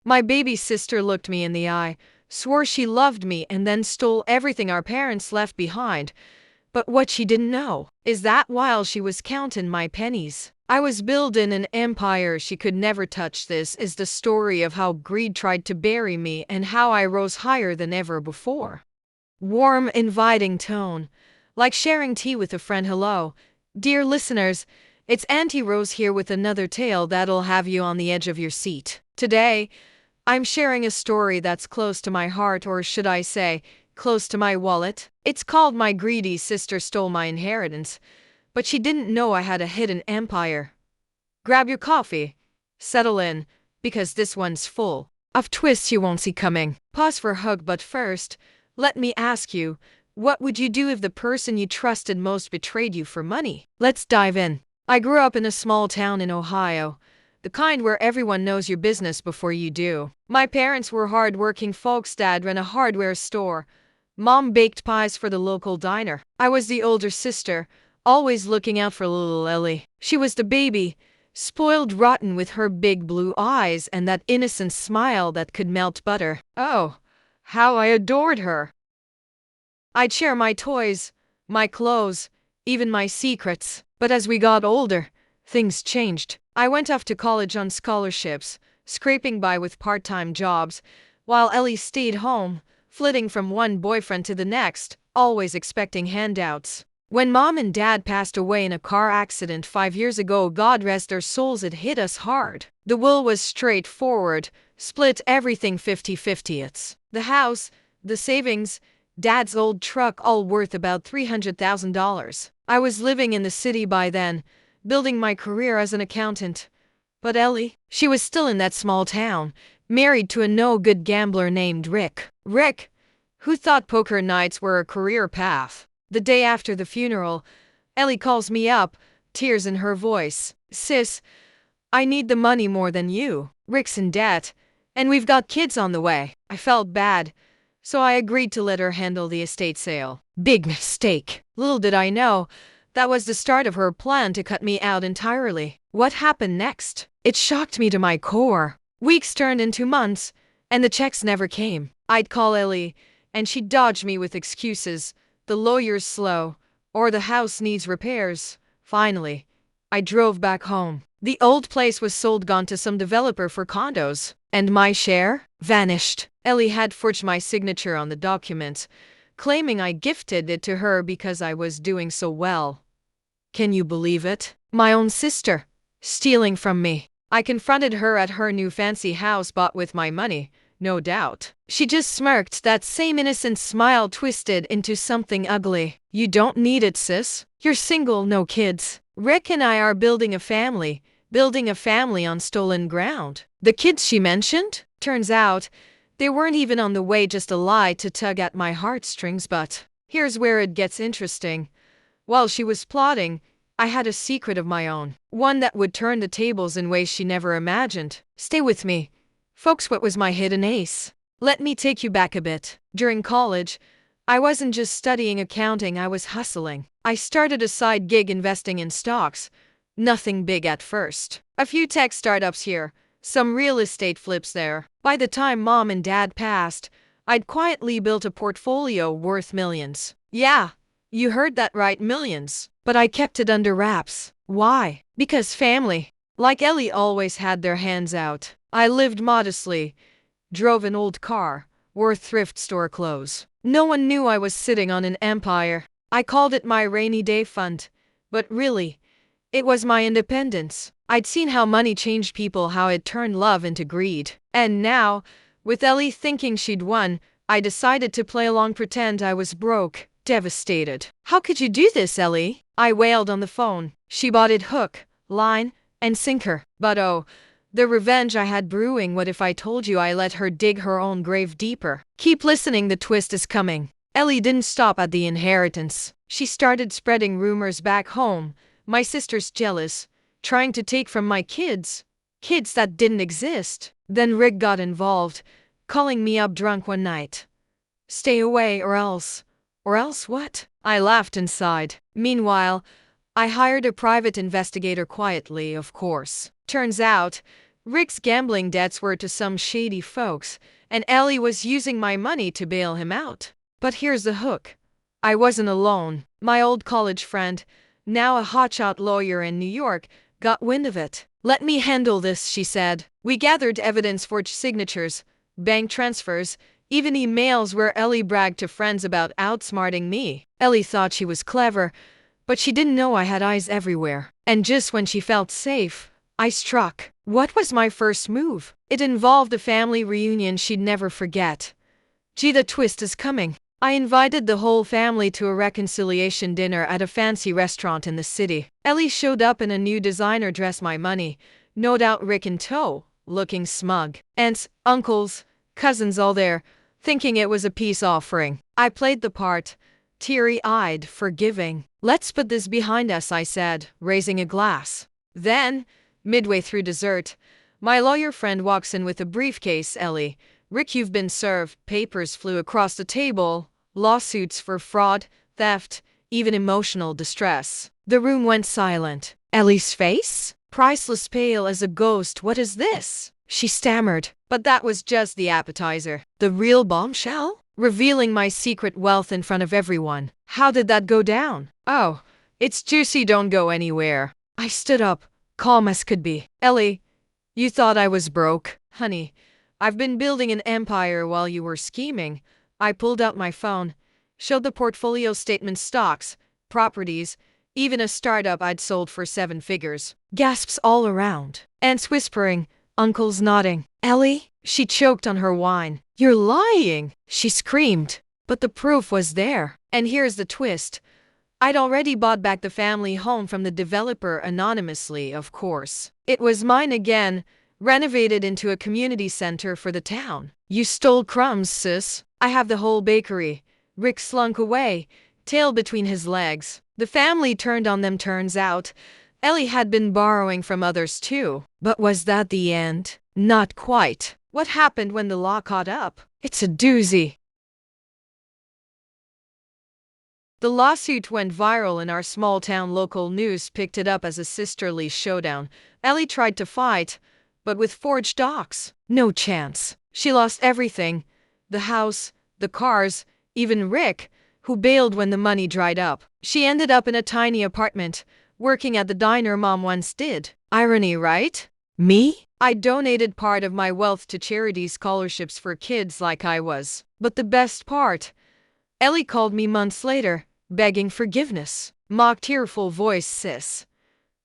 My baby sister looked me in the eye, swore she loved me, and then stole everything our parents left behind. But what she didn't know is that while she was counting my pennies, I was building an empire she could never touch. This is the story of how greed tried to bury me and how I rose higher than ever before. Warm, inviting tone, like sharing tea with a friend. Hello, dear listeners, it's Auntie Rose here with another tale that'll have you on the edge of your seat. Today, I'm sharing a story that's close to my heart, or should I say, close to my wallet. It's called My Greedy Sister Stole My Inheritance, but she didn't know I had a hidden empire. Grab your coffee, settle in, because this one's full of twists you won't see coming. Pause for a hug, but first, let me ask you, what would you do if the person you trusted most betrayed you for money? Let's dive in. I grew up in a small town in Ohio, the kind where everyone knows your business before you do. My parents were hard-working folks. Dad ran a hardware store. Mom baked pies for the local diner. I was the older sister, always looking out for little Ellie. She was the baby, spoiled rotten with her big blue eyes and that innocent smile that could melt butter. Oh, how I adored her. I'd share my toys, my clothes, even my secrets. But as we got older, things changed. I went off to college on scholarships, scraping by with part-time jobs, while Ellie stayed home, flitting from one boyfriend to the next, always expecting handouts. When Mom and Dad passed away in a car accident 5 years ago, God rest their souls, it hit us hard. The will was straightforward, split everything 50-50. It's the house, the savings, Dad's old truck, all worth about $300,000. I was living in the city by then, building my career as an accountant. But Ellie, she was still in that small town, married to a no-good gambler named Rick. Rick, who thought poker nights were a career path. The day after the funeral, Ellie calls me up, tears in her voice. Sis, I need the money more than you. Rick's in debt, and we've got kids on the way. I felt bad, so I agreed to let her handle the estate sale. Big mistake. Little did I know, that was the start of her plan to cut me out entirely. What happened next? It shocked me to my core. Weeks turned into months, and the checks never came. I'd call Ellie, and she'd dodge me with excuses. The lawyer's slow, or the house needs repairs. Finally, I drove back home. The old place was sold, gone to some developer for condos, and my share vanished. Ellie had forged my signature on the documents, claiming I gifted it to her because I was doing so well. Can you believe it? My own sister, stealing from me. I confronted her at her new fancy house bought with my money, no doubt. She just smirked, that same innocent smile twisted into something ugly. You don't need it, sis. You're single, no kids. Rick and I are building a family on stolen ground. The kids she mentioned? Turns out, they weren't even on the way, just a lie to tug at my heartstrings. But here's where it gets interesting. While she was plotting, I had a secret of my own, one that would turn the tables in ways she never imagined. Stay with me, folks. What was my hidden ace? Let me take you back a bit. During college, I wasn't just studying accounting, I was hustling. I started a side gig investing in stocks. Nothing big at first. A few tech startups here, some real estate flips there. By the time Mom and Dad passed, I'd quietly built a portfolio worth millions. Yeah, you heard that right, millions. But I kept it under wraps. Why? Because family, like Ellie, always had their hands out. I lived modestly, drove an old car, wore thrift store clothes. No one knew I was sitting on an empire. I called it my rainy day fund, but really, it was my independence. I'd seen how money changed people, how it turned love into greed. And now, with Ellie thinking she'd won, I decided to play along, pretend I was broke, devastated. How could you do this, Ellie? I wailed on the phone. She bought it hook, line, and sinker. But oh, the revenge I had brewing. What if I told you I let her dig her own grave deeper? Keep listening, the twist is coming. Ellie didn't stop at the inheritance. She started spreading rumors back home. My sister's jealous, trying to take from my kids that didn't exist. Then Rick got involved, calling me up drunk one night. Stay away or else. Or else what? I laughed inside. Meanwhile, I hired a private investigator quietly, of course. Turns out, Rick's gambling debts were to some shady folks, and Ellie was using my money to bail him out. But here's the hook. I wasn't alone. My old college friend, now a hotshot lawyer in New York, got wind of it. "Let me handle this," she said. We gathered evidence, forged signatures, bank transfers, even emails where Ellie bragged to friends about outsmarting me. Ellie thought she was clever, but she didn't know I had eyes everywhere. And just when she felt safe, I struck. What was my first move? It involved a family reunion she'd never forget. Gee, the twist is coming. I invited the whole family to a reconciliation dinner at a fancy restaurant in the city. Ellie showed up in a new designer dress, my money, no doubt Rick in tow, looking smug. Aunts, uncles, cousins all there, thinking it was a peace offering. I played the part, teary-eyed, forgiving. "Let's put this behind us," I said, raising a glass. Then, midway through dessert, my lawyer friend walks in with a briefcase. "Ellie, Rick, you've been served." Papers flew across the table, lawsuits for fraud, theft, even emotional distress. The room went silent. Ellie's face? Priceless, pale as a ghost. "What is this?" she stammered. But that was just the appetizer. The real bombshell? Revealing my secret wealth in front of everyone. How did that go down? "Oh, it's juicy, don't go anywhere." I stood up, calm as could be. "Ellie, you thought I was broke? Honey, I've been building an empire while you were scheming." I pulled out my phone, showed the portfolio statement, stocks, properties, even a startup I'd sold for 7 figures. Gasps all around. Aunts whispering, uncles nodding. "Ellie," she choked on her wine. "You're lying," she screamed. But the proof was there. And here's the twist. I'd already bought back the family home from the developer anonymously, of course. It was mine again, renovated into a community center for the town. "You stole crumbs, sis. I have the whole bakery." Rick slunk away, tail between his legs. The family turned on them. Turns out, Ellie had been borrowing from others too. But was that the end? Not quite. What happened when the law caught up? It's a doozy. The lawsuit went viral in our small town. Local news picked it up as a sisterly showdown. Ellie tried to fight, but with forged docs, no chance. She lost everything. The house, the cars, even Rick, who bailed when the money dried up. She ended up in a tiny apartment, working at the diner Mom once did. Irony, right? Me? I donated part of my wealth to charity scholarships for kids like I was. But the best part, Ellie called me months later, begging forgiveness. Mock tearful voice, "Sis,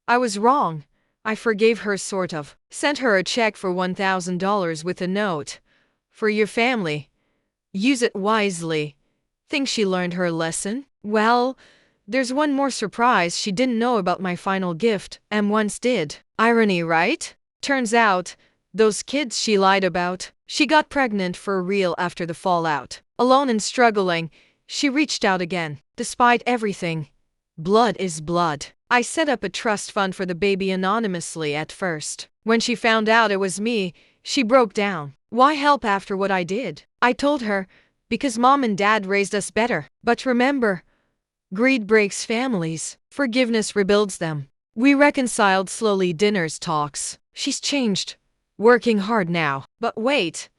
I was wrong." I forgave her, sort of. Sent her a check for $1,000 with a note. "For your family. Use it wisely." Think she learned her lesson? Well, there's one more surprise. She didn't know about my final gift, and once did. Irony, right? Turns out, those kids she lied about, she got pregnant for real after the fallout. Alone and struggling, she reached out again. Despite everything, blood is blood. I set up a trust fund for the baby anonymously at first. When she found out it was me, she broke down. Why help after what I did? I told her, because Mom and Dad raised us better. But remember, greed breaks families. Forgiveness rebuilds them. We reconciled slowly, dinners, talks. She's changed. Working hard now. But wait,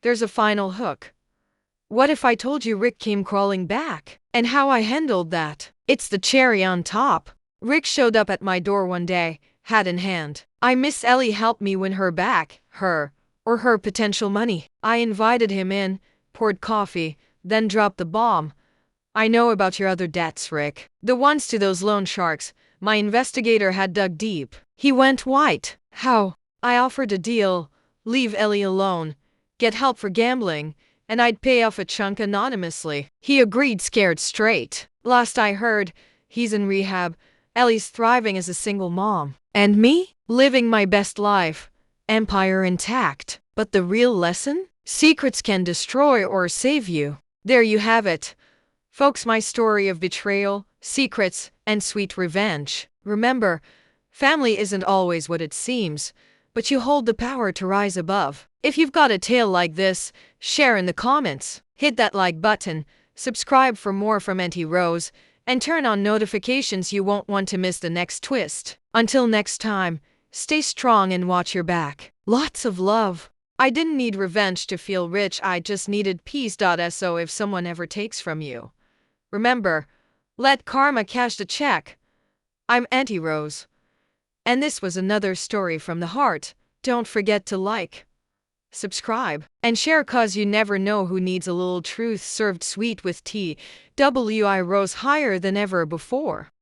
there's a final hook. What if I told you Rick came crawling back? And how I handled that? It's the cherry on top. Rick showed up at my door one day, hat in hand. "I Miss Ellie helped me win her back, her potential money." I invited him in, poured coffee, then dropped the bomb. "I know about your other debts, Rick. The ones to those loan sharks." My investigator had dug deep. He went white. "How?" I offered a deal. Leave Ellie alone, get help for gambling, and I'd pay off a chunk anonymously. He agreed, scared straight. Last I heard, he's in rehab. Ellie's thriving as a single mom. And me? Living my best life. Empire intact. But the real lesson? Secrets can destroy or save you. There you have it. Folks, my story of betrayal, secrets, and sweet revenge. Remember, family isn't always what it seems, but you hold the power to rise above. If you've got a tale like this, share in the comments. Hit that like button, subscribe for more from Auntie Rose, and turn on notifications. You won't want to miss the next twist. Until next time, Stay strong and watch your back. Lots of love. I didn't need revenge to feel rich, I just needed peace. So if someone ever takes from you, remember, let karma cash the check. I'm Auntie Rose. And this was another story from the heart. Don't forget to like, subscribe, and share, cause you never know who needs a little truth served sweet with tea. Rose higher than ever before.